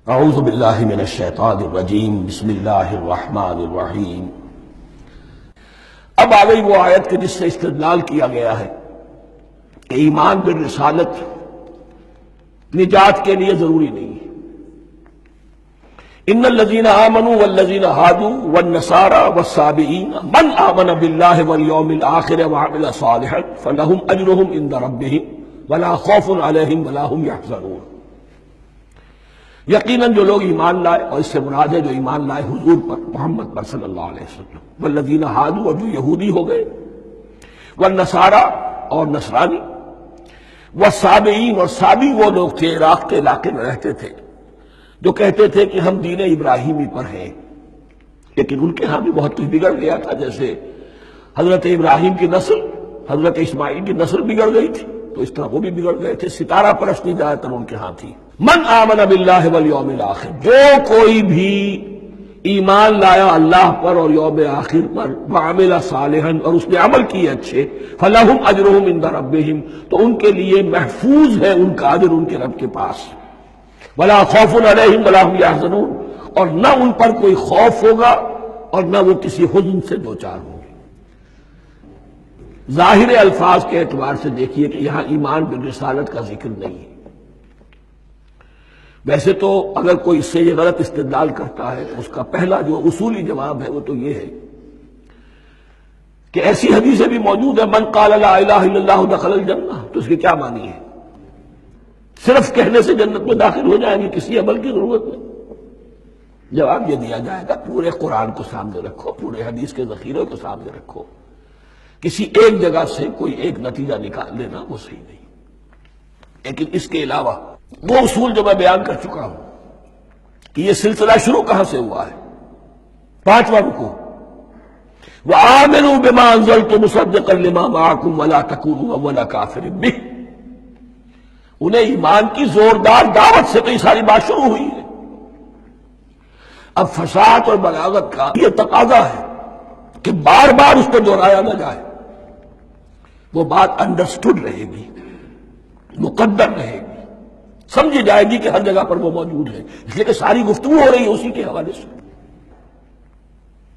اعوذ باللہ من الشیطان الرجیم بسم اللہ الرحمن الرحیم۔ اب آ گئی وہ آیت کہ جس سے استدلال کیا گیا ہے کہ ایمان بالرسالت نجات کے لیے ضروری نہیں ہے۔ ان الذین آمنوا والذین ہادوا والنصارى والصابئین من آمن باللہ والیوم الآخر وعمل صالحا فلہم اجرہم عند ربہم ولا خوف علیہم ولا هم یحزنون۔ یقیناً جو لوگ ایمان لائے، اور اس سے مراد ہے جو ایمان لائے حضور پر، محمد پر صلی اللہ علیہ وسلم، والذین ہادوا، اور جو یہودی ہو گئے، والنصارى، اور نصرانی، والصابئین، اور صابی وہ لوگ تھے عراق کے علاقے میں رہتے تھے جو کہتے تھے کہ ہم دین ابراہیمی پر ہیں، لیکن ان کے ہاں بھی بہت کچھ بگڑ گیا تھا۔ جیسے حضرت ابراہیم کی نسل، حضرت اسماعیل کی نسل بگڑ گئی تھی، تو اس طرح وہ بھی بگڑ گئے تھے۔ ستارہ پرستی زیادہ تر ان کے ہاں تھی۔ من آمن باللہ والیوم الآخر، جو کوئی بھی ایمان لایا اللہ پر اور یوم آخر پر، وعمل صالحا، اور اس نے عمل کیے اچھے، فلہم اجرہم عند ربہم، تو ان کے لیے محفوظ ہے ان کا اجر ان کے رب کے پاس، ولا خوف علیہم ولا هم یحزنون، اور نہ ان پر کوئی خوف ہوگا اور نہ وہ کسی حزن سے دوچار ہوں گے۔ ظاہر الفاظ کے اعتبار سے دیکھیے کہ یہاں ایمان بالرسالت کا ذکر نہیں ہے۔ ویسے تو اگر کوئی اس سے یہ غلط استدلال کرتا ہے، اس کا پہلا جو اصولی جواب ہے وہ تو یہ ہے کہ ایسی حدیثیں بھی موجود ہیں، من قال لا الہ الا اللہ دخل الجنہ، تو اس کی کیا معنی ہے؟ صرف کہنے سے جنت میں داخل ہو جائیں گے، کسی عمل کی ضرورت نہیں؟ جواب یہ دیا جائے گا، پورے قرآن کو سامنے رکھو، پورے حدیث کے ذخیرے کو سامنے رکھو، کسی ایک جگہ سے کوئی ایک نتیجہ نکال لینا وہ صحیح نہیں۔ لیکن اس کے علاوہ وہ اصول جو میں بیان کر چکا ہوں کہ یہ سلسلہ شروع کہاں سے ہوا ہے۔ 5واں رکوع، وآمنوا بما انزلت مصدقا لما معكم ولا تكونوا اول كافر به، انہیں ایمان کی زوردار دعوت سے تو یہ ساری بات شروع ہوئی ہے۔ اب فصاحت اور بلاغت کا یہ تقاضا ہے کہ بار بار اس کو دہرایا نہ جائے، وہ بات انڈرسٹوڈ رہے گی، مقدر رہے گی، سمجھی جائے گی کہ ہر جگہ پر وہ موجود ہے، اس لیے کہ ساری گفتگو ہو رہی ہے اسی کے حوالے سے۔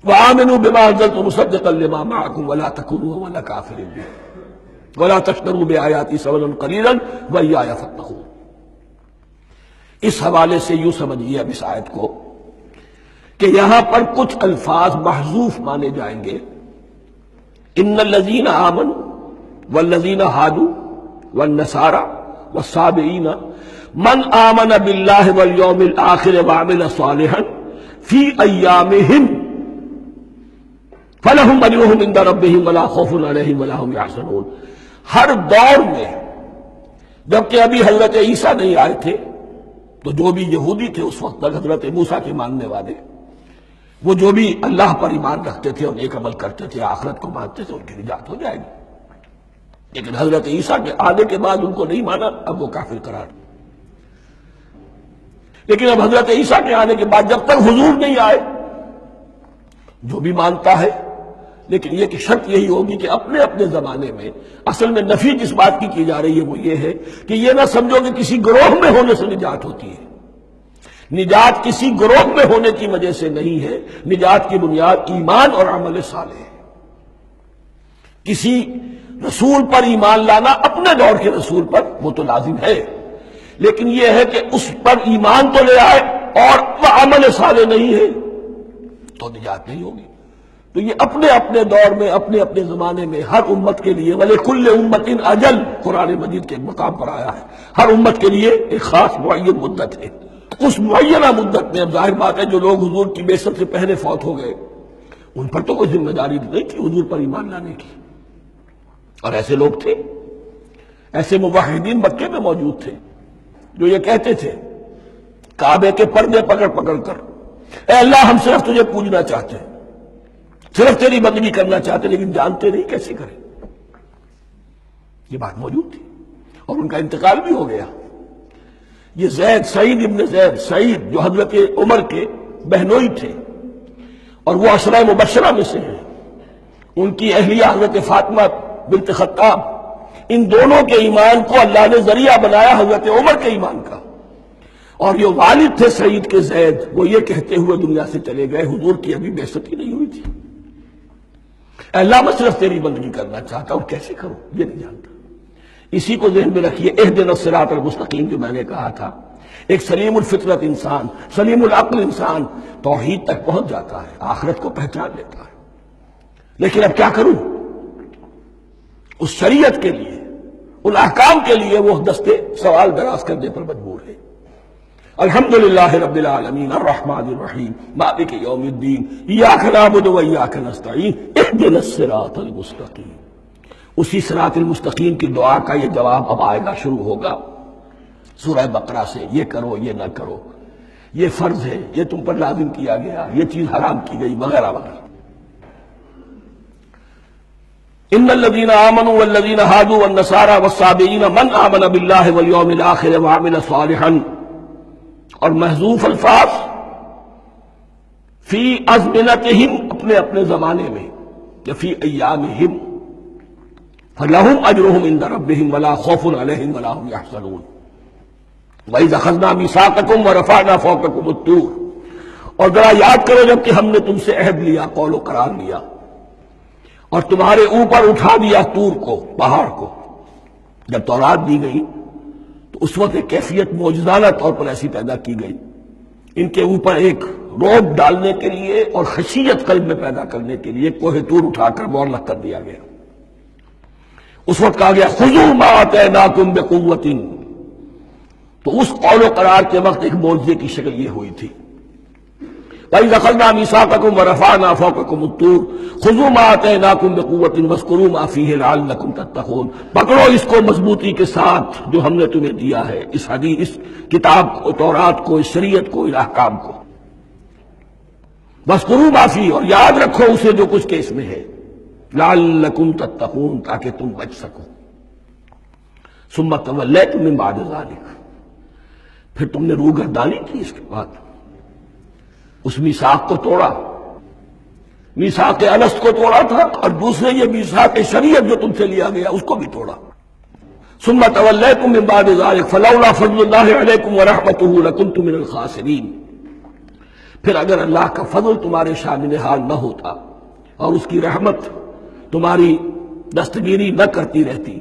وآمنوا بما انزلت مصدقا لما معكم ولا تكونوا اول كافر به ولا تشتروا بآیاتی ثمنا قلیلا وإیایا فاتقون۔ اس حوالے سے یوں سمجھیے اب اس آیت کو کہ یہاں پر کچھ الفاظ محذوف مانے جائیں گے۔ ان الذین آمنوا والذین ہادوا والنصارى والصابئین من آمن باللہ والیوم الآخر وعمل صالحا فی ایامہم فلہم اجرہم عند ربہم ولا خوف علیہم ولا هم یحزنون۔ ہر دور میں جبکہ ابھی حضرت عیسیٰ نہیں آئے تھے تو جو بھی یہودی تھے اس وقت تک، حضرت موسیٰ کے ماننے والے، وہ جو بھی اللہ پر ایمان رکھتے تھے اور نیک عمل کرتے تھے، آخرت کو مانتے تھے، ان کی نجات ہو جائے گی۔ لیکن حضرت عیسیٰ کے آنے کے بعد ان کو نہیں مانا، اب وہ کافر قرار۔ لیکن اب حضرت عیسیٰ کے آنے کے بعد جب تک حضور نہیں آئے، جو بھی مانتا ہے، لیکن یہ کہ شرط یہی ہوگی کہ اپنے اپنے زمانے میں، اصل میں نفی جس بات کی جا رہی ہے وہ یہ ہے کہ یہ نہ سمجھو کہ کسی گروہ میں ہونے سے نجات ہوتی ہے۔ نجات کسی گروہ میں ہونے کی وجہ سے نہیں ہے، نجات کی بنیاد ایمان اور عمل صالح ہے۔ کسی رسول پر ایمان لانا اپنے دور کے رسول پر وہ تو لازم ہے، لیکن یہ ہے کہ اس پر ایمان تو لے آئے اور وہ عمل صالح نہیں ہے تو نجات نہیں ہوگی۔ تو یہ اپنے اپنے دور میں، اپنے اپنے زمانے میں ہر امت کے لیے، وَلِكُلِّ أُمَّةٍ أَجَلٌ، قرآن مجید کے مقام پر آیا ہے، ہر امت کے لیے ایک خاص معین مدت ہے۔ اس معینہ مدت میں اب ظاہر بات ہے جو لوگ حضور کی بعثت سے پہلے فوت ہو گئے ان پر تو کوئی ذمہ داری نہیں تھی حضور پر ایمان لانے کی، اور ایسے لوگ تھے، ایسے موحدین مکے میں موجود تھے جو یہ کہتے تھے کعبے کے پردے پکڑ پکڑ کر، اے اللہ ہم صرف تجھے پوجنا چاہتے ہیں، صرف تیری بندگی کرنا چاہتے، لیکن جانتے نہیں کیسے کریں۔ یہ بات موجود تھی اور ان کا انتقال بھی ہو گیا۔ یہ زید، سعید ابن زید، سعید جو حضرت عمر کے بہنوئی تھے اور وہ عشرہ مبشرہ میں سے ہیں، ان کی اہلیہ حضرت فاطمہ بنت خطاب، ان دونوں کے ایمان کو اللہ نے ذریعہ بنایا حضرت عمر کے ایمان کا، اور یہ والد تھے سعید کے زید، وہ یہ کہتے ہوئے دنیا سے چلے گئے حضور کی ابھی بعثت ہی نہیں ہوئی تھی، اے اللہ میں صرف تیری بندگی کرنا چاہتا ہوں، کیسے کروں یہ نہیں جانتا۔ اسی کو ذہن میں رکھیے، اہدنا الصراط المستقیم جو میں نے کہا تھا، ایک سلیم الفطرت انسان، سلیم العقل انسان توحید تک پہنچ جاتا ہے، آخرت کو پہچان لیتا ہے، لیکن اب کیا کروں؟ اس شریعت کے لیے، ان احکام کے لیے وہ دستے سوال دراز کرنے پر مجبور ہے۔ الحمدللہ رب العالمین الرحمن الرحیم مالک یوم الدین ایاک نعبد و ایاک نستعین اہدنا الصراط المستقیم۔ اسی صراط المستقیم کی دعا کا یہ جواب اب آئے گا، شروع ہوگا سورہ بقرہ سے، یہ کرو یہ نہ کرو، یہ فرض ہے، یہ تم پر لازم کیا گیا، یہ چیز حرام کی گئی، وغیرہ وغیرہ۔ ان الذين آمنوا والذين هادوا والنصارى والصابئين من آمن بالله واليوم الآخر وعمل صالحا، اور محذوف الفاظ فی ازمنتہم، اپنے اپنے زمانے میں، یا فی ایامہم، فلہم اجرہم عند ربہم ولا خوف علیہم ولا هم یحزنون۔ وَإِذْ أَخَذْنَا مِيثَاقَكُمْ وَرَفَعْنَا فَوْقَكُمُ الطُّورَ، اور ذرا یاد کرو جب کہ ہم نے تم سے عہد لیا، قول و قرار لیا، اور تمہارے اوپر اٹھا دیا طور کو، پہاڑ کو۔ جب تورات دی گئی تو اس وقت ایک کیفیت معجزانہ طور پر ایسی پیدا کی گئی، ان کے اوپر ایک روب ڈالنے کے لیے اور خشیت قلب میں پیدا کرنے کے لیے کوہ طور اٹھا کر معلق کر دیا گیا۔ اس وقت کہا گیا خذوا ما آتیناکم بقوۃ، تو اس قول و قرار کے وقت ایک معجزے کی شکل یہ ہوئی تھی، وَإِذْ أَخَذْنَا مِيثَاقَكُمْ وَرَفَعْنَا فَوْقَكُمُ الطُّورَ خُذُوا مَا آتَيْنَاكُمْ بِقُوَّةٍ وَاذْكُرُوا مَا فِيهِ لَعَلَّكُمْ تَتَّقُونَ، پکڑو اس کو مضبوطی کے ساتھ جو ہم نے تمہیں دیا ہے، اس حدیث، اس کتاب کو، تورات کو، اس شریعت کو، ان احکام کو۔ وَاذْكُرُوا مَا فِيهِ، اور یاد رکھو اسے جو کچھ کہ اس میں ہے، لَعَلَّكُمْ تَتَّقُونَ، تاکہ تم بچ سکو۔ ثُمَّ تَوَلَّيْتُم مِّن بَعْدِ ذَلِكَ، پھر تم نے روگردانی کی اس کے بعد، اس میثاق کو توڑا، میثاق الست کو توڑا تھا، اور دوسرے یہ میثاق شریعت جو تم سے لیا گیا اس کو بھی توڑا۔ ثم تولیتم من بعد ذلک فلولا فضل اللہ علیکم ورحمتہ لکنتم من الخاسرین، پھر اگر اللہ کا فضل تمہارے شامل حال نہ ہوتا اور اس کی رحمت تمہاری دستگیری نہ کرتی رہتی،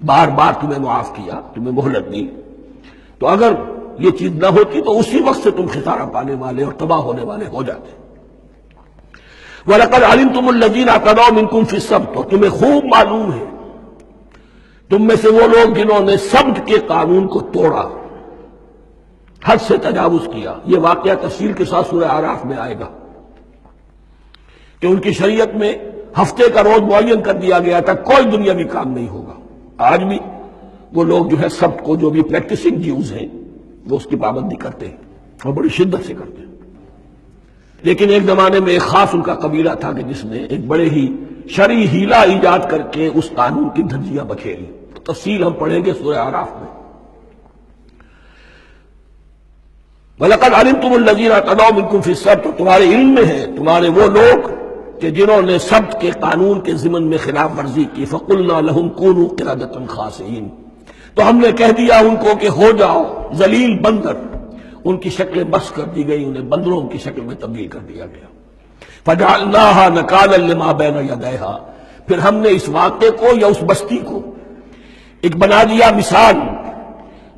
بار بار تمہیں معاف کیا، تمہیں مہلت دی، تو اگر یہ چیز نہ ہوتی تو اسی وقت سے تم خسارہ پانے والے اور تباہ ہونے والے ہو جاتے۔ وَلَقَدْ عَلِمْتُمُ الَّذِينَ اعْتَدَوْا مِنْكُمْ فِي السَّبْتِ، اور تمہیں خوب معلوم ہے تم میں سے وہ لوگ جنہوں نے سبت کے قانون کو توڑا، حد سے تجاوز کیا۔ یہ واقعہ تفصیل کے ساتھ سورہ اعراف میں آئے گا کہ ان کی شریعت میں ہفتے کا روز معین کر دیا گیا تھا، کوئی دنیاوی کام نہیں ہوگا۔ آج بھی وہ لوگ جو ہے سبت کو، جو بھی پریکٹسنگ جیوز ہیں، وہ اس کی پابندی کرتے ہیں اور بڑی شدت سے کرتے ہیں۔ لیکن ایک زمانے میں ایک خاص ان کا قبیلہ تھا کہ جس نے ایک بڑے ہی شرعی ہیلا ایجاد کر کے اس قانون کی دھجیاں بکھیری، تفصیل ہم پڑھیں گے سورہ اعراف میں۔ وَلَقَدْ عَلِمْتُمُ الَّذِينَ اعْتَدَوْا مِنْكُمْ فِي السَّبْتِ، تمہارے علم میں ہے تمہارے وہ لوگ کہ جنہوں نے سبت کے قانون کے ضمن میں خلاف ورزی کی، فَقُلْنَا لَهُمْ كُونُوا قِرَدَةً خَاسِئِينَ، تو ہم نے کہہ دیا ان کو کہ ہو جاؤ ذلیل بندر، ان کی شکلیں بس کر دی گئی، انہیں بندروں کی شکل میں تبدیل کر دیا گیا۔ فَجَعَلْنَاهَا نَكَالًا لِمَا بَيْنَ يَدَيْهَا، پھر ہم نے اس واقعے کو یا اس بستی کو ایک بنا دیا مثال،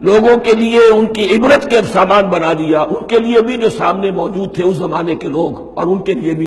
لوگوں کے لیے ان کی عبرت کے سامان بنا دیا، ان کے لیے بھی جو سامنے موجود تھے اس زمانے کے لوگ، اور ان کے لیے بھی